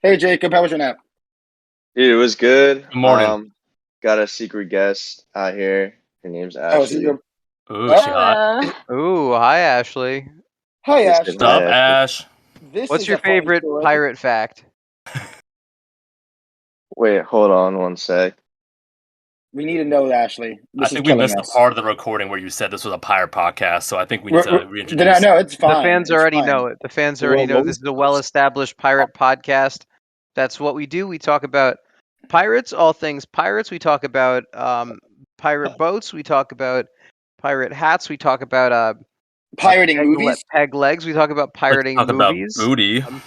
Hey Jacob, how was your nap? Dude, it was good. Good morning. Got a secret guest out here. Her name's Oh, is it Ashley. your? Ooh, Oh, she hot. Hello. Ooh, hi Ashley. hi Just said Ashley. What's up, hi, Ashley. Ash? This What's is your a funny favorite story. pirate fact? Wait, hold on one sec. We need to know, Ashley. I This is think we killing missed the us. part of the recording where you said this was a pirate podcast, so I think we need to reintroduce. No, it's The fine. fans It's already fine. know it. The fans already know what this was is a well-established pirate podcast. That's what we do. We talk about pirates, all things pirates. We talk about pirate boats. We talk about pirate hats. We talk about Pirating movies. peg legs. We talk about Let's pirating talk about movies. booty. I do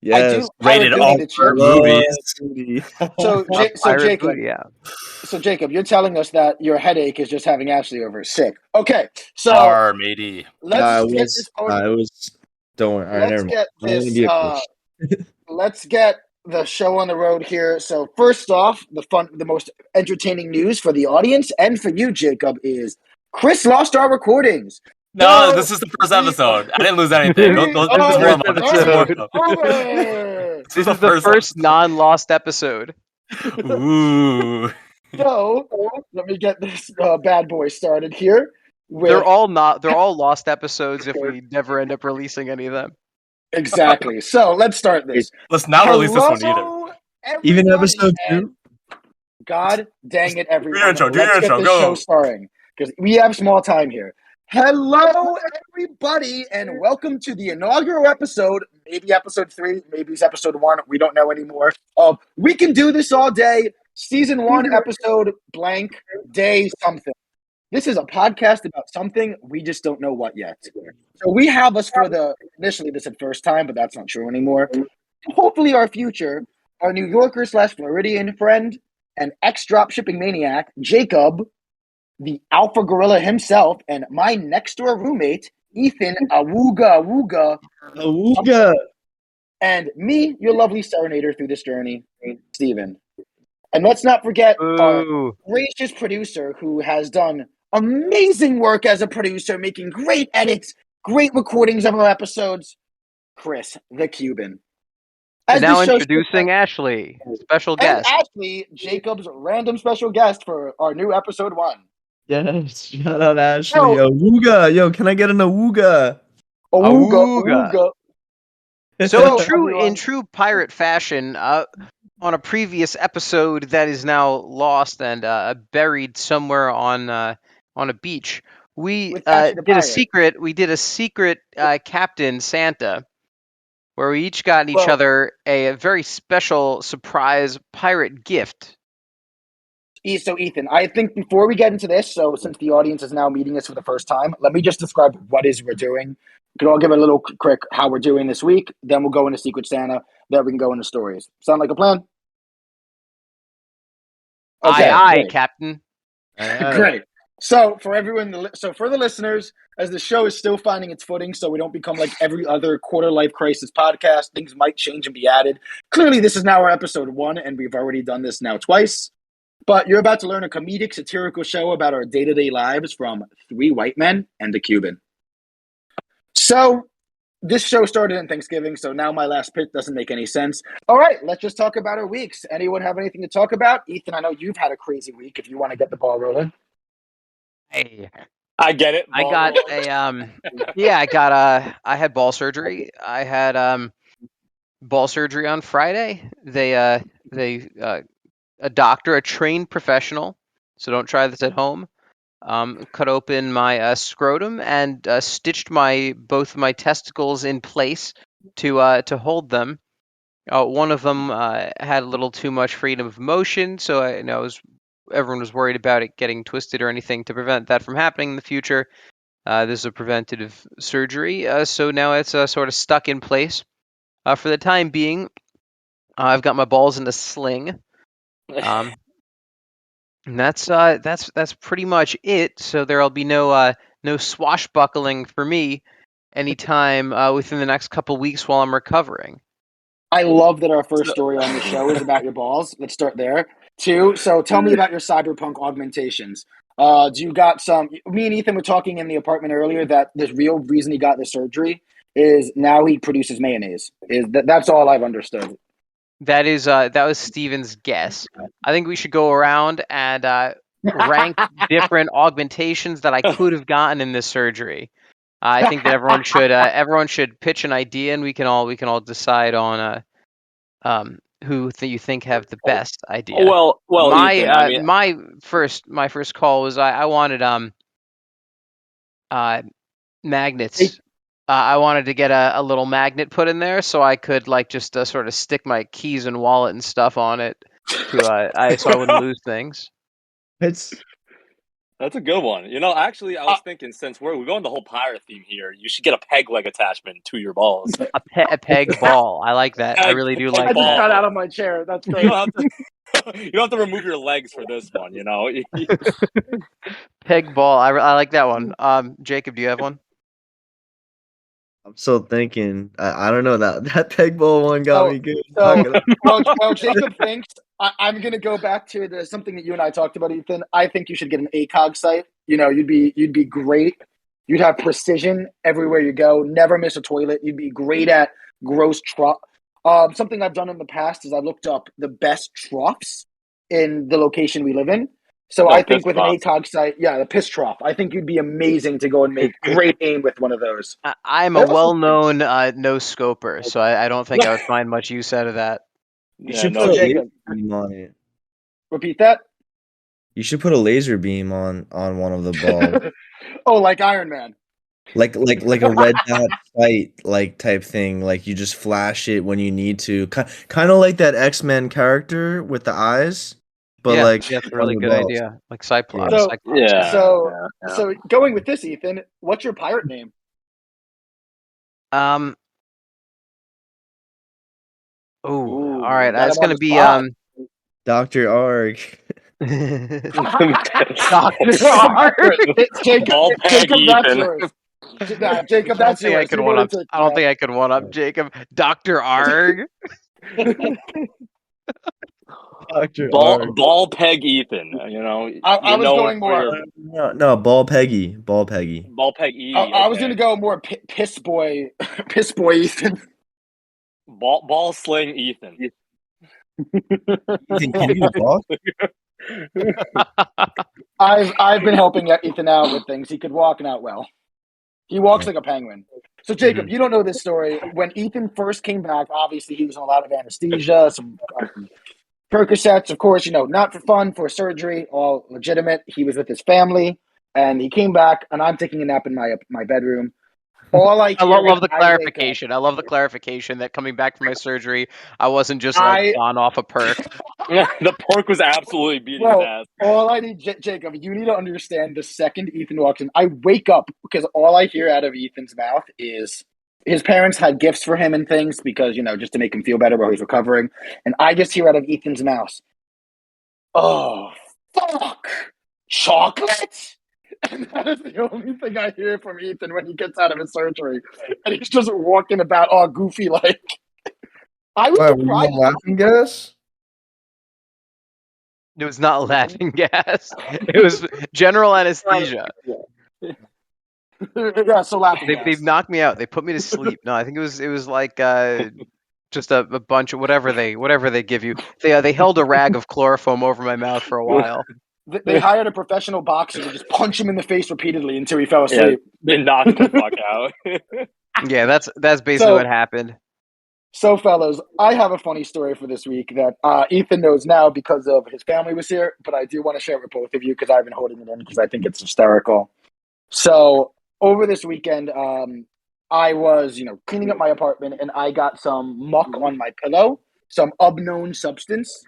Yes. pirate Rated booty R the chip. movies. Booty. So, Pirate Jacob, booty, yeah. You're telling us that your headache is just having Ashley over. Sick. Okay, so R matey. let's get was. this over. I was. Don't worry. All right, Let's never mind. get I'm gonna this. be a coach. Let's get the show on the road here. So first off, the most entertaining news for the audience and for you, Jacob, is Chris lost our recordings. No, So this is the first we- episode. I didn't lose anything. we This are is warm up. This is warm episode. up. over. This This is is the first non-lost episode. Ooh. So let me get this bad boy started here. They're all lost episodes if we never end up releasing any of them. Exactly. So let's start this. Let's not release this one either. Hello, Even everybody, episode and 2. God dang it, everyone. Do your Let's intro, get this go. show starting because we have small time here. Hello, everybody, and welcome to the inaugural episode, maybe episode 3, maybe it's episode 1, we don't know anymore, of We Can Do This All Day, season 1, episode blank, day something. This is a podcast about something, we just don't know what yet. So we have us for initially this at first time, but that's not true anymore. Hopefully our future, our New Yorker / Floridian friend and ex-dropshipping maniac, Jacob, the alpha gorilla himself, and my next-door roommate, Ethan Awooga, Awooga. and me, your lovely serenader through this journey, Steven. And let's not forget our Ooh. gracious producer who has done amazing work as a producer, making great edits, great recordings of our episodes, Chris, the Cuban. And now this show introducing Ashley, special and guest. Ashley, Jacob's random special guest for our new episode 1. Yes. Shout out Ashley. Yo. Awooga. Yo, can I get an awooga? Awooga. So everyone. in true pirate fashion, on a previous episode that is now lost and buried somewhere on a beach, we With Ashley the did a pirate. secret. We did a secret Captain Santa, where we each got each Well- other a very special surprise pirate gift. So Ethan, I think before we get into this, so since the audience is now meeting us for the first time, let me just describe what is we're doing. We can all give a little quick how we're doing this week, then we'll go into Secret Santa, then we can go into stories. Sound like a plan? Aye, great. Captain. Great. So for the listeners, as the show is still finding its footing, so we don't become like every other quarter life crisis podcast, things might change and be added. Clearly, this is now our episode 1, and we've already done this now twice. But you're about to learn a comedic, satirical show about our day-to-day lives from 3 white men and a Cuban. So this show started in Thanksgiving, so now my last pitch doesn't make any sense. All right, let's just talk about our weeks. Anyone have anything to talk about? Ethan, I know you've had a crazy week. If you want to get the ball rolling. Hey, I get it. I got I had ball surgery. I had ball surgery on Friday. A doctor, a trained professional, so don't try this at home, cut open my scrotum and stitched both my testicles in place to hold them. One of them had a little too much freedom of motion, so everyone was worried about it getting twisted or anything. To prevent that from happening in the future, this is a preventative surgery. So now it's sort of stuck in place. For the time being, I've got my balls in a sling. And that's pretty much it. So there'll be no swashbuckling for me anytime within the next couple weeks while I'm recovering. I love that our first story on the show is about your balls. Let's start there. 2, so tell me about your cyberpunk augmentations. Do you got some? Me and Ethan were talking in the apartment earlier that the real reason he got the surgery is now he produces mayonnaise. That's all I've understood. that was Steven's guess. I think we should go around and rank different augmentations that I could have gotten in this surgery. I think that everyone should pitch an idea, and we can all decide on who you think have the best idea. Well, my Ethan, I mean, my first call was I wanted magnets. I wanted to get a little magnet put in there so I could like just sort of stick my keys and wallet and stuff on it to so I wouldn't lose things. It's that's a good one. You know, actually, I was thinking since we're going the whole pirate theme here, you should get a peg leg attachment to your balls. A peg ball. I like that. I really do Peg like I just that. got out of my chair. That's You great. don't have to. You don't have to remove your legs for this one. You know. Peg ball. I like that one. Jacob, do you have one? I'm still thinking. I don't know that peg ball one got Oh, me good. So, well, Jacob thinks I'm gonna go back to something that you and I talked about, Ethan. I think you should get an ACOG site. You know, you'd be great. You'd have precision everywhere you go. Never miss a toilet. You'd be great at gross trough. Something I've done in the past is I looked up the best troughs in the location we live in. So No, I think piss with troughs. an ACOG site, yeah, the piss trough. I think you'd be amazing to go and make great aim with one of those. I'm a well-known no scoper, so I don't think I would find much use out of that. You Yeah, should no, put a laser Jacob. beam on it. Repeat that. You should put a laser beam on one of the balls, Oh, like Iron Man. like a red dot sight like type thing. Like you just flash it when you need to, kind of like that X-Men character with the eyes, but yeah, like that's a on really the good balls. idea. Like Cyclops. So- Cyclops. yeah. So- yeah. So going with this, Ethan, what's your pirate name? Oh, Ooh, all right. got It's him on gonna the be spot. Dr. Arg. Doctor Jacob, Ball peg, Jacob, that's Ethan. yours. Jacob, that's yours. You've already taken I don't that. think I could one up Jacob. Doctor Arg. Dr. Arg. Ball peg, Ethan. You know. I was know going for more. your No, Ball Peggy. Ball Peggy. ball peg E. I was okay. gonna go more piss boy, piss boy Ethan. Ball sling, Ethan. Ethan, can you walk? I've been helping Ethan out with things. He could walk out well. He walks like a penguin. So Jacob, you don't know this story. When Ethan first came back, obviously he was on a lot of anesthesia, some Percocets, of course, you know, not for fun, for surgery, all legitimate. He was with his family, and he came back, and I'm taking a nap in my bedroom. All I I hear love the when I wake up- clarification. I love the clarification that coming back from my surgery, I wasn't just like gone off a perk. The pork was absolutely beating Well, his ass. all I need, Jacob, you need to understand the second Ethan walks in, I wake up because all I hear out of Ethan's mouth is his parents had gifts for him and things because, you know, just to make him feel better while he's recovering. And I just hear out of Ethan's mouth, oh, fuck, chocolate? And that is the only thing I hear from Ethan when he gets out of his surgery. And he's just walking about all goofy like. I was Why, were you surprised. on laughing gas? It was not laughing gas. It was general anesthesia. Yeah, so laughing gas. They've knocked me out. They put me to sleep. No, I think it was like just a bunch of whatever they give you. They held a rag of chloroform over my mouth for a while. They hired a professional boxer to just punch him in the face repeatedly until he fell asleep. They knocked the fuck out. Yeah, that's basically So- what happened. So, fellas, I have a funny story for this week that Ethan knows now because of his family was here, but I do want to share it with both of you because I've been holding it in because I think it's hysterical. So, over this weekend, I was, you know, cleaning up my apartment and I got some muck on my pillow, some unknown substance,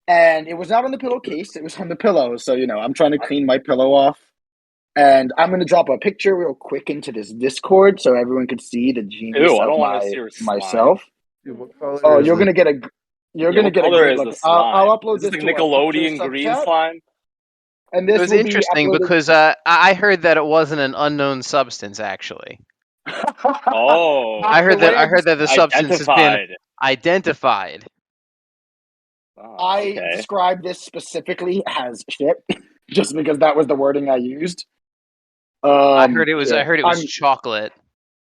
and it was not on the pillowcase; it was on the pillow. So, you know, I'm trying to clean my pillow off. And I'm going to drop a picture real quick into this Discord so everyone can see the genius Ew, I of don't want to see your slime. myself. Dude, what color Oh, is you're it? gonna get a What great color is look. the slime? I'll upload Is this this like to our Nickelodeon picture green subchat, slime? and this It was will be interesting uploaded- because I heard that it wasn't an unknown substance. Actually, Oh, I heard The way that the substance has been identified. identified. Oh, I okay. described this specifically as shit, just because that was the wording I used. I heard it was yeah. chocolate.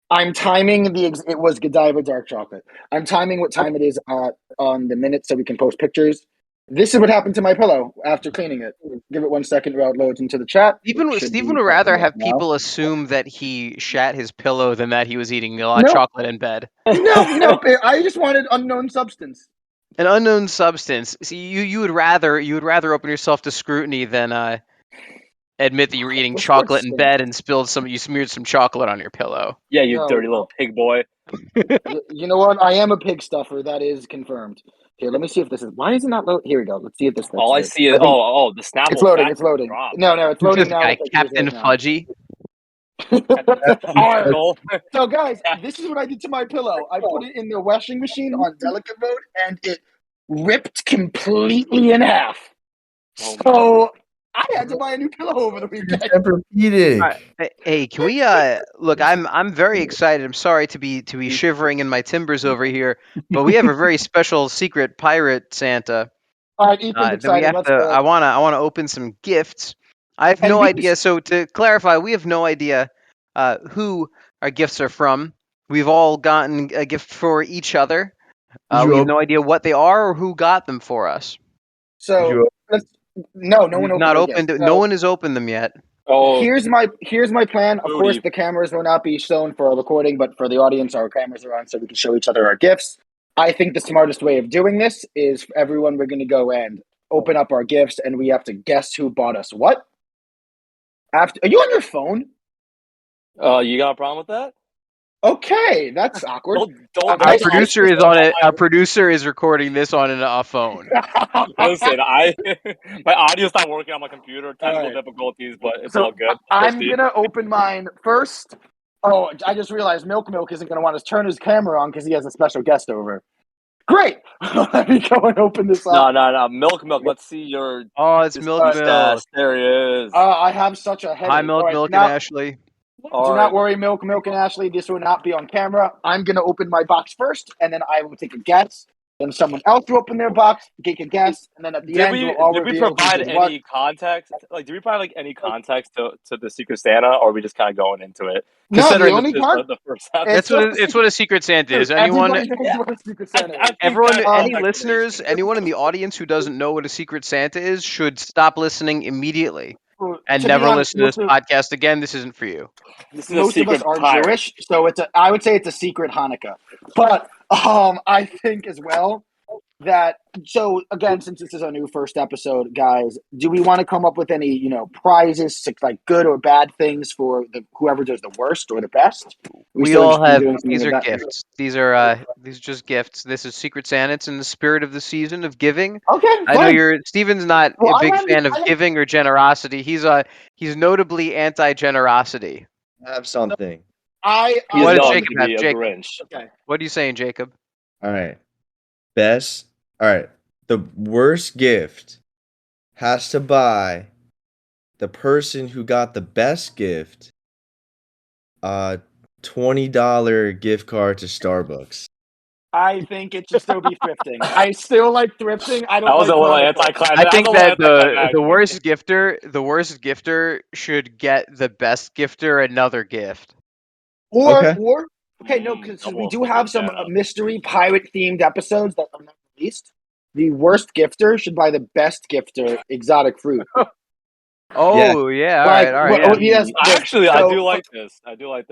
I'm timing it was Godiva dark chocolate. I'm timing what time it is on the minute so we can post pictures. This is what happened to my pillow after cleaning it. Give it 1 second while it loads into the chat. Stephen would rather have people assume that he shat his pillow than that he was eating Nope. chocolate in bed. No. I just wanted unknown substance. An unknown substance. See, you would rather open yourself to scrutiny than admit that you were eating What's chocolate in stink? bed and you smeared some chocolate on your pillow. Yeah, you No. dirty little pig boy. You know what? I am a pig stuffer. That is confirmed. Here, let me see if this is. Why is it not load? Here we go. Let's see if this. All I see is the Snapple. It's loading. factory It's loading. drop. No, it's loading This now. guy, with the Captain users now. Fudgy. Alright, so guys, this is what I did to my pillow. I put it in the washing machine on delicate mode, and it ripped completely in half. So I had to buy a new pillow over the weekend. Tempur-Pedic. All right. Hey, can we look? I'm very excited. I'm sorry to be shivering in my timbers over here, but we have a very special secret pirate Santa. All right, Ethan's That we excited. have Let's to. go. I wanna open some gifts. I have And no we- idea. So to clarify, we have no idea who our gifts are from. We've all gotten a gift for each other. Did you We have open- no idea what they are or who got them for us. So no one We've opened. not their opened. gift. No So one has opened them yet. Oh, here's my plan. Of Booty. course, the cameras will not be shown for a recording, but for the audience, our cameras are on, so we can show each other our gifts. I think the smartest way of doing this is for everyone. We're going to go and open up our gifts, and we have to guess who bought us what. Are you on your phone? you got a problem with that? Okay, that's awkward. Don't. Our I- producer is on it. Our producer is recording this on a phone. Listen, my audio's not working on my computer. Technical Alright. difficulties, but it's So all good. I'm Proceed. gonna open mine first. Oh, I just realized Milk isn't gonna want to turn his camera on because he has a special guest over. Great. Let me go and open this up. No. Milk. Let's see your. Oh, it's Milk mustache. Milk. There he is. I have such a headache. Hi, Milk All right, Milk now, and Ashley. do not worry, Milk and Ashley. This will not be on camera. I'm gonna open my box first, and then I will take a guess. Then someone else will open their box, take a guess, and then at the end we'll all Did we reveal who provide did what. any context? Like, did we provide any context to the Secret Santa, or are we just kind of going into it? No, the Considering only this is part. the first episode. It's what a Secret Santa is. Anyone, Everybody knows what a Secret Santa is. I think everyone, that any context listeners, is- anyone in the audience who doesn't know what a Secret Santa is should stop listening immediately and To be never honest, listen to this podcast again. This isn't for you. This is a Most of us secret are pirate. Jewish, so I would say it's a secret Hanukkah. But I think as well that, so again, since this is a new first episode, guys, do we want to come up with any prizes, like good or bad things for whoever does the worst or the best? We still all interested in have. doing something These like are that? gifts. These are just gifts. This is Secret Santa. It's in the spirit of the season of giving. Okay, I know fine. Steven's not Well, a I big have- fan of I have- giving or generosity. He's notably anti-generosity. Have something. I He's What did known Jacob to have? be a Jacob. Grinch. okay. What are you saying, Jacob? All right. Best. All right. The worst gift has to buy the person who got the best gift a $20 gift card to Starbucks. I think it should still be thrifting. I still like thrifting. I don't That was like a little product anticlimactic. I think that the worst gifter should get the best gifter another gift. Okay. Or okay, no, because we double do have some Santa. mystery pirate themed episodes that are not released. The worst gifter should buy the best gifter exotic fruit. Oh yeah, all Like, right, all right. well, Yeah. yes, Actually, I so- do like this.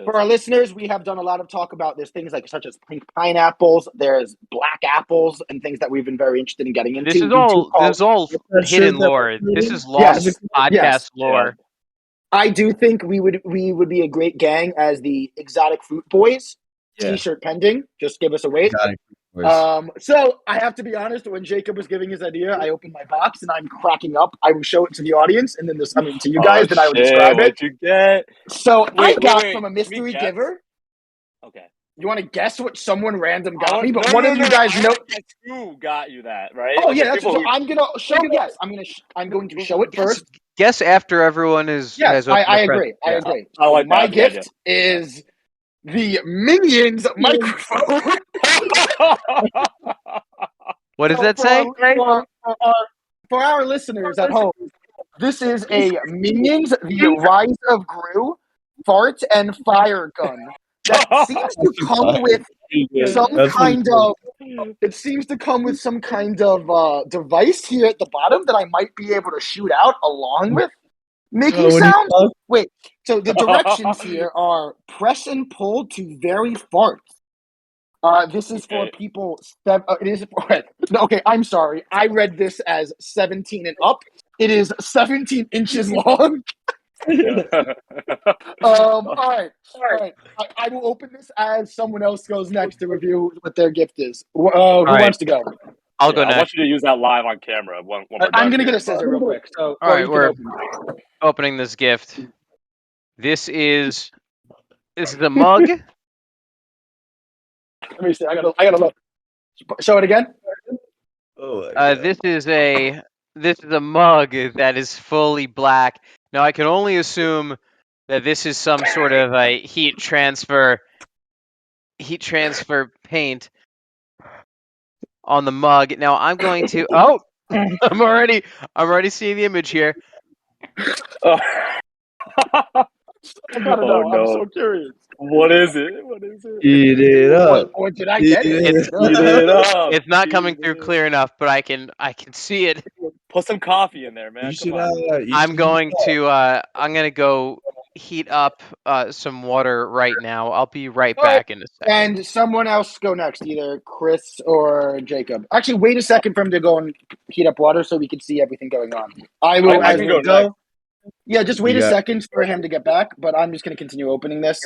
For our listeners, we have done a lot of talk about there's things like such as pink pineapples, there's black apples, and things that we've been very interested in getting into. This is all That hidden says that- lore. This is Yes, lost podcast yes. lore. I do think we would be a great gang as the exotic fruit boys. Yeah. T-shirt pending. Just give us a wait. Exotic fruit. So I have to be honest. When Jacob was giving his idea, I opened my box and I'm cracking up. I will show it to the audience and then to you guys. Then I will describe it. What you get? So Wait, I got wait, from a can we mystery guess? giver. Okay. You want to guess what someone random got No, me? But no, one no, of you no, guys I know. don't guess who got you that, right? Oh Like, yeah, the that's people so who- I'm gonna show. Yes, I'm going to show it first. Guess after everyone has Yes, opened I the agree. present. I Yeah. agree. I like My that, the idea. gift is the Minions microphone. What does So that for say? For our listeners at home, this is a Minions: The Rise of Gru fart and fire gun that seems to come with some That's kind of. It seems to come with some kind of device here at the bottom that I might be able to shoot out along with making what do you sounds. call it? Wait, so the directions here are press and pull to vary farts. This is for Okay. people. It is for. No, okay, I'm sorry. I read this as 17 and up. It is 17 inches long. All right. I will open this as someone else goes next to review what their gift is. Who right. wants to go? I'll go I want next. you to use that live on camera when we're I'm done gonna here. get a scissor real quick. So, All right, you can we're open. opening this gift. This is a mug. Let me see. I gotta look. Show it again. Oh my God. This is a mug that is fully black. Now I can only assume that this is some sort of a heat transfer paint on the mug. Now I'm going to. Oh, I'm already seeing the image here. Oh. I gotta Oh, know. I'm no. so curious. What is it? What is it? Eat it up. Or did I get it? Eat Eat it up. It's not Eat coming through it. clear enough, but I can see it. Put some coffee in there, man. You Come should on. I'm going to go heat up some water right now. I'll be right All right. back in a second. And someone else go next, either Chris or Jacob. Actually, wait a second for him to go and heat up water so we can see everything going on. I will. I can go next. Yeah, just wait You a got- second for him to get back. But I'm just going to continue opening this.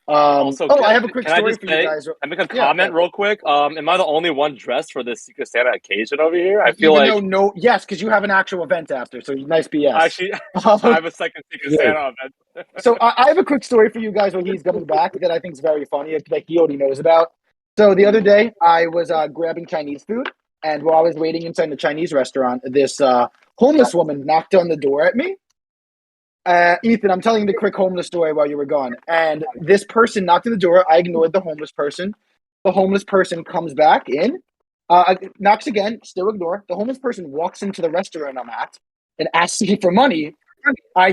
Also, I have a quick can I story just for say, you guys. I make a comment real quick. Am I the only one dressed for this Secret Santa occasion over here? I feel Even like though yes, because you have an actual event after, so nice BS. actually I have a second Secret Yeah. Santa event. So I have a quick story for you guys when he's coming back that I think is very funny that he already knows about. So the other day I was grabbing Chinese food, and while I was waiting inside the Chinese restaurant, this homeless woman knocked on the door at me. Ethan, I'm telling you the quick homeless story while you were gone. And this person knocked on the door. I ignored the homeless person. The homeless person comes back in, knocks again, still ignore. The homeless person walks into the restaurant I'm at and asks me for money. I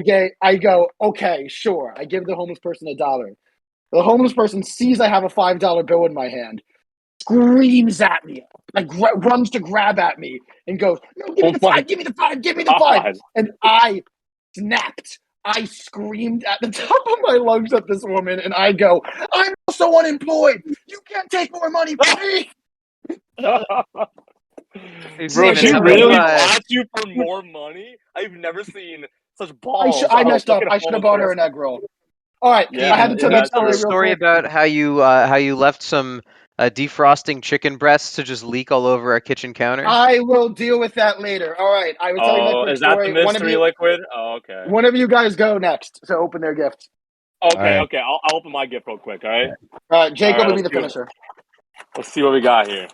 go, okay, sure. I give the homeless person $1. The homeless person sees I have a $5 bill in my hand, screams at me, like runs to grab at me and goes, no, give me the five, give me the five, give me the five. And I snapped. I screamed at the top of my lungs at this woman, and I go, I'm also unemployed. You can't take more money from me. Bro, she Steven, really asked you for more money? I've never seen such balls. I messed up. I should have bought her an egg roll. All right, Yeah, I had to tell can you that tell the story real story quick. about how you left some defrosting chicken breasts to just leak all over our kitchen counter? I will deal with that later. All right, I was telling that quick is that story. the mystery liquid? Oh, okay. One of you guys go next to open their gift. Okay, right. okay. I'll open my gift real quick, all right? Jacob All right, will be the let's finisher. Let's see what we got here.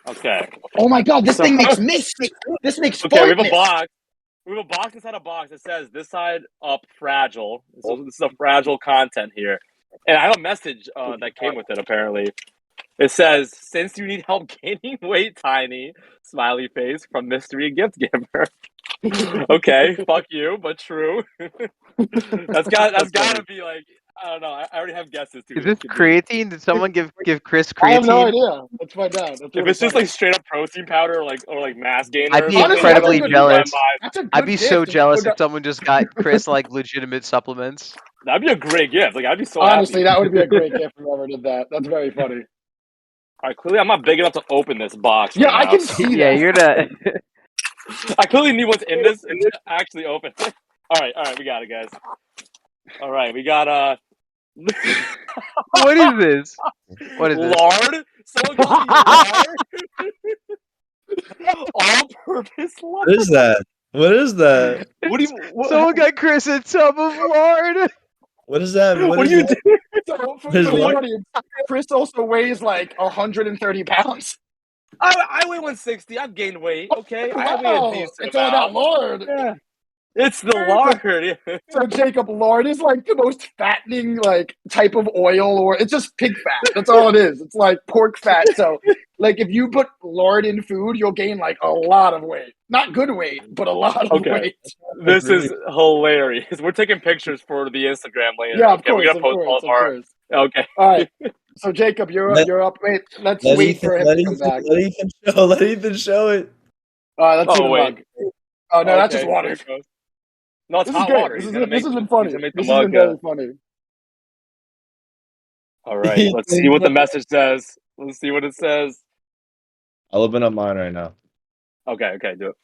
Okay. Oh my god, this So- thing makes mist. This makes Okay, we fart have a mist. box. We have a box inside a box that says this side up fragile. So this is a fragile content here. And I have a message that came with it apparently. It says, since you need help gaining weight, Tiny, smiley face from mystery gift giver. Okay, fuck you, but true. that's gotta be like, I don't know. I already have guesses too. Is this creatine? Did someone give Chris creatine? I have no idea. Let's find out. That's If really it's just funny. like straight up protein powder or like mass gainer, I'd or be something, incredibly I wouldn't jealous. buy it. That's a good I'd be so gift. jealous if someone just got Chris like legitimate supplements. That'd be a great gift. Like I'd be so Honestly, happy. that would be a great gift if whoever did that. That's very funny. All right, clearly I'm not big enough to open this box. Yeah, right I now, can so- see Yeah, that. you're the. I clearly need what's in this and to actually open it. All right, we got it, guys. All right, we got What is this? What is this? lard. Someone got me lard. All-purpose lard. What is that? What is that? What do you? Someone got Chris a tub of lard. What is that? What is do you that? do? So for His the what? audience, Chris also weighs like 130 pounds. I weigh 160. I've gained weight. Okay, I weigh a Wow, decent it's all that amount. lard. Yeah, it's the lard. Yeah. So Jacob, lard is like the most fattening like type of oil, or it's just pig fat. That's all it is. It's like pork fat. So like if you put lard in food, you'll gain like a lot of weight. Not good weight, but a lot of Okay. weight. This is hilarious. We're taking pictures for the Instagram later. Yeah, of okay, we're course, gonna post all of of our course. Okay. All right. So Jacob, Let- you're up. Wait, let's Let wait Ethan, for him let to come Ethan, back. let Ethan show. Let Ethan show it. All right, let's see Oh, the wait. mug. Oh no, that's Okay, just water. here it goes. No, it's This is hot great. water. This He's is gonna this make. has been He's funny. gonna make the This has been mug. very funny. All right. Let's see what the message says. Let's see what it says. I'll open up mine right now. Okay. Okay. Do it.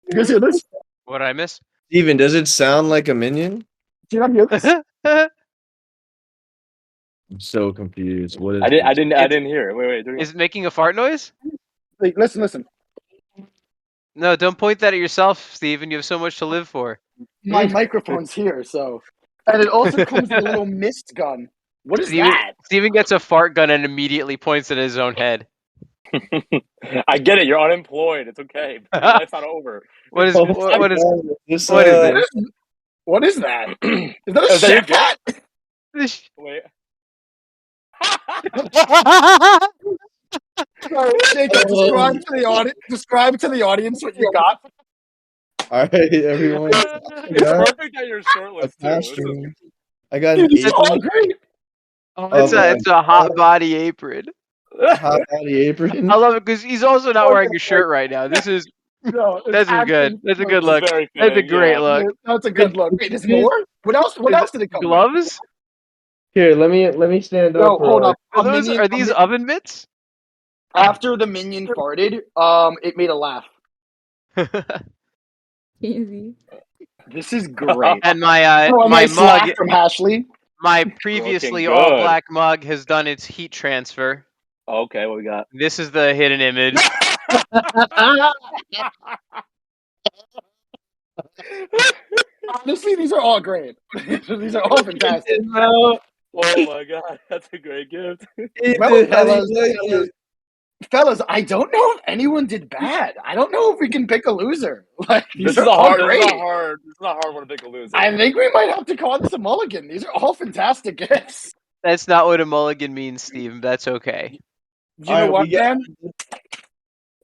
You guys hear this? What did I miss? Steven, does it sound like a minion? Do you not hear this? I'm so confused. What is I this? didn't hear it. Wait. Do it Is it making a fart noise? Like, listen. No, don't point that at yourself, Steven. You have so much to live for. My microphone's here, so. And it also comes with a little mist gun. What is that? Steven gets a fart gun and immediately points it at his own head. again. I get it. You're unemployed. It's okay. Your life's not over. What is Oh what my is God, this, what is What this? is, what is that? Is that a Is that your chef hat? This- Wait. Sorry, Jacob, describe to the audience what you got. all right, everyone. It's perfect that you're shirtless too. This is I got an It's all apron, great. it's a hot body apron. a hot body apron. I love it because he's also not wearing a shirt right now. This is No, it's this is good. actually That's a good perfect. look. very That's a fitting, great yeah. look. That's a good look. Wait, there's more? What else? What Is else did it come with? Gloves? Here, let me stand No, up. For hold up. Are these oven mitts? After the minion farted, it made a laugh. Easy. This is great. And my So a my nice mug, laugh from Ashley. my previously Looking all good. black mug has done its heat transfer. Okay, what we got? This is the hidden image. Honestly, these are all great. These are all fantastic. no, Oh my god, that's a great gift. Well, how do you fellas, like it? fellas, I don't know if anyone did bad. I don't know if we can pick a loser. Like This these is are a all hard. This great. is not hard one to pick a loser. I think we might have to call this a mulligan. These are all fantastic gifts. That's not what a mulligan means, Steve. That's okay. Do you know what, man?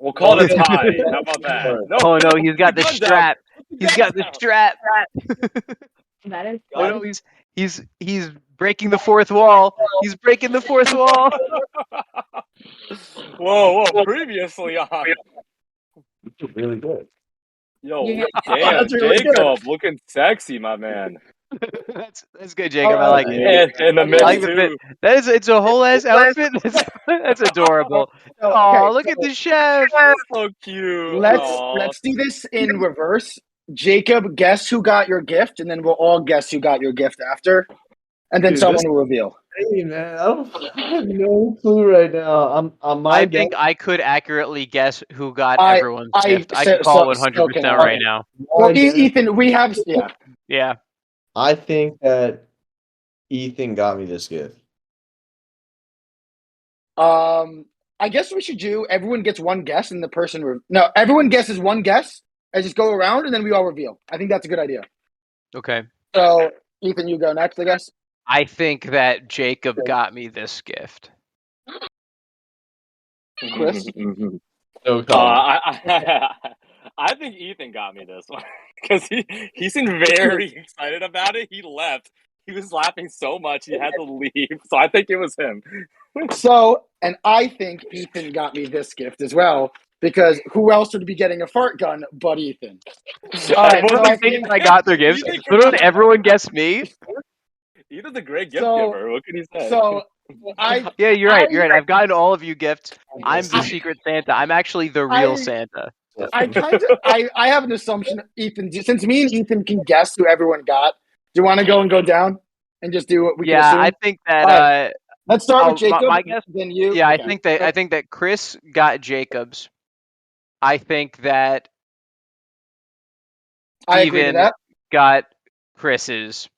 We'll call it a Okay. tie. How about that? No. Oh no, he's got the Gun down. strap. He's got the down. strap. That is Oh no, he's breaking the fourth wall. He's breaking the fourth wall. Whoa. Previously on. Really good. Yo, Yeah. damn, That's really good. Jacob, looking sexy, my man. That's good, Jacob. I like it. And the I mix like the fit. too. It's a whole ass outfit. That's adorable. So, Oh, okay, look at the chef. So cute. let's Aw. do this in reverse. Jacob, guess who got your gift, and then we'll all guess who got your gift after, and then Dude, someone this- will reveal. Hey man, I have no clue right now. I'm my I guess. think I could accurately guess who got I- everyone's I- gift. I so- can call so- 100% okay, right okay. now. Well, my guess- Ethan, we have Yeah. I think that Ethan got me this gift. I guess we should do. Everyone gets one guess, and the person. No, everyone guesses one guess, and just go around, and then we all reveal. I think that's a good idea. Okay. So, Ethan, you go next, I guess. I think that Jacob got me this gift. Chris? No comment. I think Ethan got me this one because he seemed very excited about it. He left. He was laughing so much he had to leave. So I think it was him. So, and I think Ethan got me this gift as well, because who else would be getting a fart gun but Ethan? All right, Everyone so I thinks think- I got their gifts. Ethan Literally everyone guessed me. Ethan's a great gift So- giver. What can you say? So, I Yeah, you're right. You're right. I've gotten all of you gifts. I'm the I- secret Santa. I'm actually the real I- Santa. I have an assumption, Ethan. Since me and Ethan can guess who everyone got, do you want to go down and just do what we Yeah, can assume? I think that. All Let's start with my- Jacob. my guess- Then you. Yeah, Okay. I think that Chris got Jacob's. I think that I agree to Steven that. got Chris's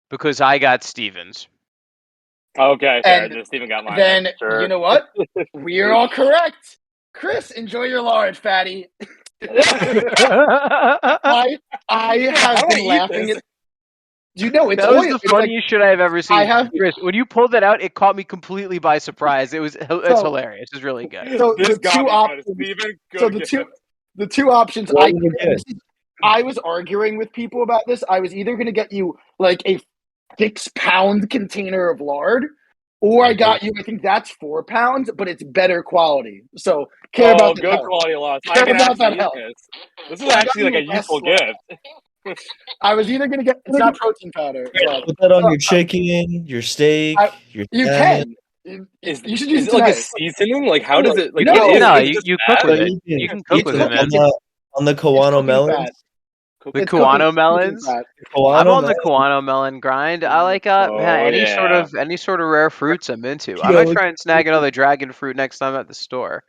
because I got Steven's. Okay, fair. And Just Steven got mine. Then Sure. you know what? We are all correct. Chris, enjoy your large, fatty. I have wanna been eat laughing this. at. You know, it's That was oil. the It's like- funniest shit I've ever seen. I have- Chris, when you pulled that out, it caught me completely by surprise. It's hilarious. It's really good. So This the got two me, options. Steven, good So the gift. two options. What was the gift? I was arguing with people about this. I was either going to get you like a 6-pound container of lard, or I got you. I think that's 4 pounds, but it's better quality. So care about the good health. quality loss. I Care can about actually that eat health. this. This is I got actually like you a less useful lard. gift. I was either going to get. It's not protein powder. But, Put that on your chicken, your steak, your you salmon. can. Is You should use is it it like a tonight. seasoning? Like how does it like No. what is No, it? Is it just you cook fat? with So it. Ethan, You can cook with Ethan, it, man. on the It's Kawano cooking melons. fat. The It's Kawano cooking melons. fat. I'm Kawano on the melons. Kawano melon grind. I like any sort of rare fruits I'm into. I might try and snag another dragon fruit next time at the store.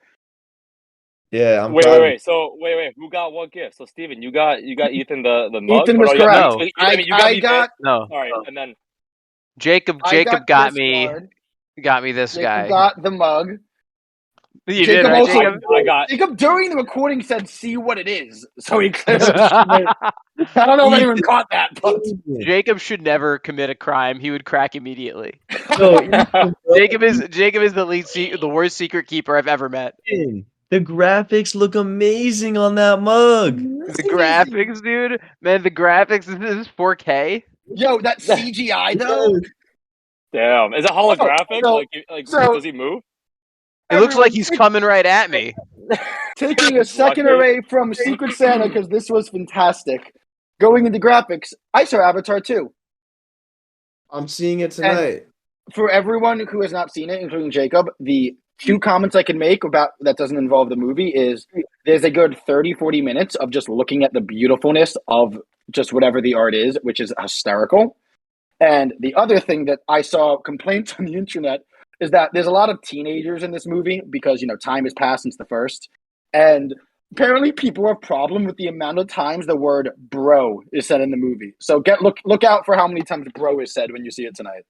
Yeah, I'm Wait, proud wait, of wait. So wait. Who got what gift? So Steven, you got Ethan the mug? Ethan Or was no, you got me. correct. No. I mean, you got I me got. this. No, All right, and then Jacob I got got this me lard. this Jacob guy. got the mug. You did, Jacob right, also. Jacob? I got. Jacob during the recording said, "See what it is." So he clearly. I don't know if anyone caught that, but it. Jacob should never commit a crime. He would crack immediately. No, Ethan, bro, Jacob is the worst secret keeper I've ever met. Ethan, the graphics look amazing on that mug. The graphics, dude, man, the graphics. This is 4K. Yo, that CGI though. Damn, is it holographic? so- like so- does he move? It looks like Everyone he's coming right at me. taking a second Lucky. away from Secret Santa because this was fantastic. Going into graphics, I saw Avatar 2. I'm seeing it tonight. For everyone who has not seen it, including Jacob, the 2 comments I can make about that doesn't involve the movie is there's a good 30-40 minutes of just looking at the beautifulness of just whatever the art is, which is hysterical. And the other thing that I saw complaints on the internet is that there's a lot of teenagers in this movie because, time has passed since the first. And apparently people have a problem with the amount of times the word bro is said in the movie. So look out for how many times bro is said when you see it tonight.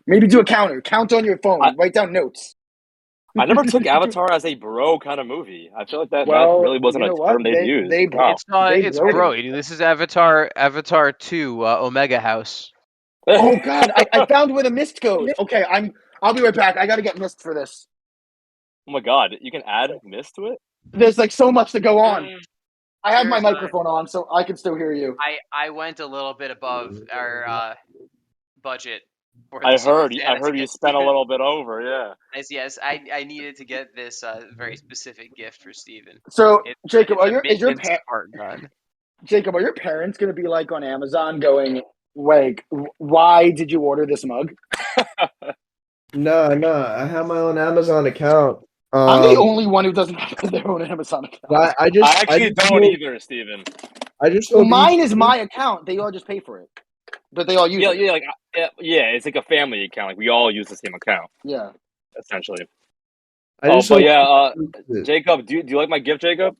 Maybe do a counter. Count on your phone. Write down notes. I never took Avatar as a bro kind of movie. I feel like that really wasn't you know a what? term they'd use. They Wow. It's wrote bro. it. This is Avatar 2, Omega House. Oh God, I found where the mist goes. Okay, I'll be right back. I gotta get mist for this. Oh my god, you can add mist to it? There's like so much to go on. I have my There's, microphone on, so I can still hear you. I went a little bit above our budget. For I the Secret heard Santa you tickets. spent a little bit over, yeah. Yes, I needed to get this very specific gift for Steven. So It's Jacob, a is your maintenance part done. Jacob, are your parents gonna be like on Amazon going, like, why did you order this mug? No, I have my own Amazon account. I'm the only one who doesn't have their own Amazon account. I I don't either, Steven. I just Well, hope mine is my account. They all just pay for it, but they all use it. It's like a family account. Like we all use the same account, Yeah. essentially. I just hope Jacob, do you like my gift, Jacob?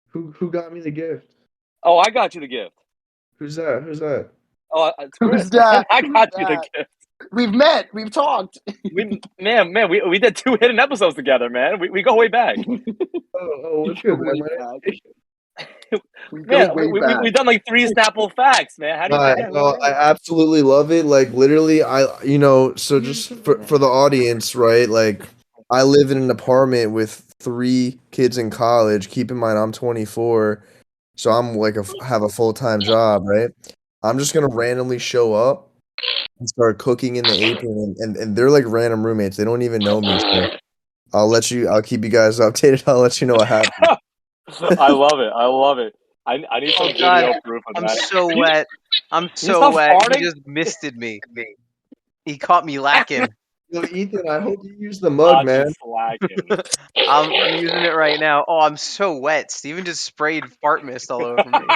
Who got me the gift? Oh, I got you the gift. Who's that? Oh, it's Who's Chris. that? I got Who's you the that? gift. We've met. We've talked. We did 2 hidden episodes together, man. We go way back. Oh, what's good, man? We go way back. We've done like 3 Snapple facts, man. How do you forget? No, I absolutely love it. Like literally, so just for the audience, right? Like I live in an apartment with 3 kids in college. Keep in mind, I'm 24, so I'm like have a full-time job, right? I'm just gonna randomly show up and start cooking in the apron, and they're like random roommates. They don't even know me. So I'll keep you guys updated. I'll let you know what happens. I love it. I need some video proof of I'm that. so wet. I'm so stop wet. farting? He just misted me. He caught me lacking. Yo, Ethan, I hope you use the mug, man. I'm using it right now. Oh, I'm so wet. Steven just sprayed fart mist all over me.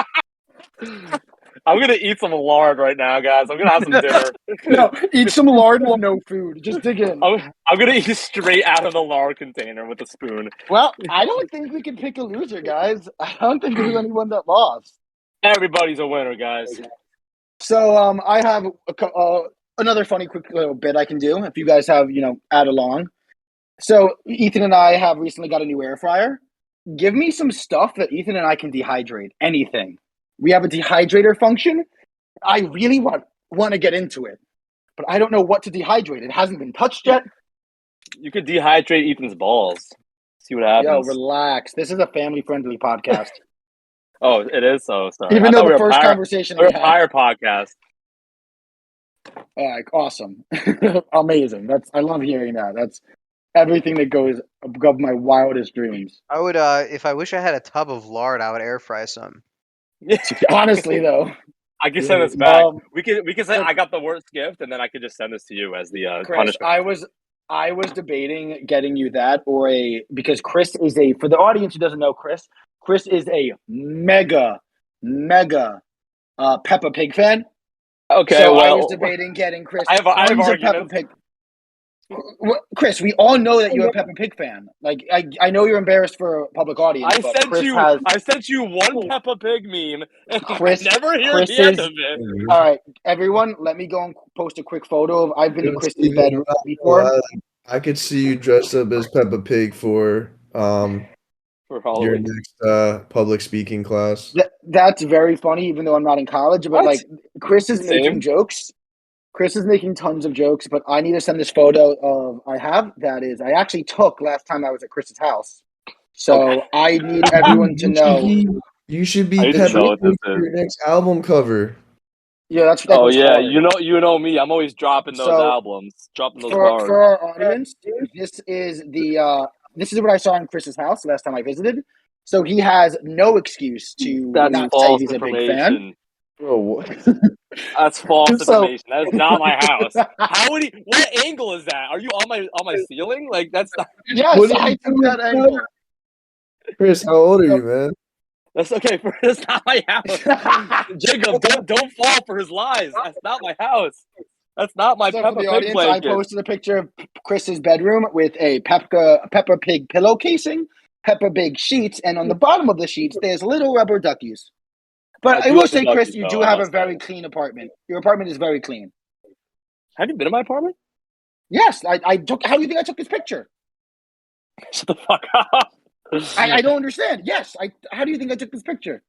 I'm gonna eat some lard right now, guys. I'm gonna have some dinner. No, eat some lard with no food. Just dig in. I'm gonna eat straight out of the lard container with a spoon. Well, I don't think we can pick a loser, guys. I don't think there's anyone that lost. Everybody's a winner, guys. So, I have another funny, quick little bit I can do if you guys have, add along. So, Ethan and I have recently got a new air fryer. Give me some stuff that Ethan and I can dehydrate. Anything. We have a dehydrator function. I really want to get into it, but I don't know what to dehydrate. It hasn't been touched yet. You could dehydrate Ethan's balls. See what happens. Yo, relax. This is a family-friendly podcast. Oh, it is. So sorry. Even I though thought we the were a first pirate. conversation We're we a had, pirate podcast. awesome, amazing. I love hearing that. That's everything that goes above my wildest dreams. I would, if I wish I had a tub of lard, I would air fry some. Honestly, though, I can send this back. um, We can say so- I got the worst gift, and then I could just send this to you as the Chris, punishment. I was debating getting you that because Chris is for the audience who doesn't know Chris is a mega Peppa Pig fan. Okay, So well, I was debating getting Chris I have tons of Peppa arguments. Pig. Chris, we all know that you're a Peppa Pig fan. Like I know you're embarrassed for a public audience, I but sent you one Peppa Pig meme, and Chris. I never hear Chris the end is of it. all right. Everyone, let me go and post a quick photo of. I've been to Dude, Chris's Steven, bedroom before. I could see you dressed up as Peppa Pig for For your Halloween. next public speaking class. That's very funny, even though I'm not in college. But What? like, Chris is making Same. jokes. Chris is making tons of jokes, but I need to send this photo of I actually took last time I was at Chris's house. So Okay. I need everyone to know. You should I be need to Peppa know what Pig this for is. your next album cover. Yeah, that Oh goes yeah, hard. you know me. I'm always dropping those So albums, dropping those for bars. our audience, this is what I saw in Chris's house last time I visited. So he has no excuse to That's not say false he's a big fan. information. Bro, That's false So- information. That is not my house. How would he? What angle is that? Are you on my ceiling? Like that's not. Yes, What are I you took doing, that angle. Chris, how old are you, man? That's okay. That's not my house. Jacob, don't fall for his lies. That's not my house. That's not my So Peppa for the Pig audience, I blanket. posted a picture of Chris's bedroom with a Peppa Pig pillow casing, Peppa Pig sheets, and on the bottom of the sheets, there's little rubber duckies. But I do will like the say, Chris, duckies, you though, do I have a must very say. clean apartment. Your apartment is very clean. Have you been in my apartment? Yes, I took. How do you think I took this picture? Shut the fuck up. I don't understand. Yes, how do you think I took this picture?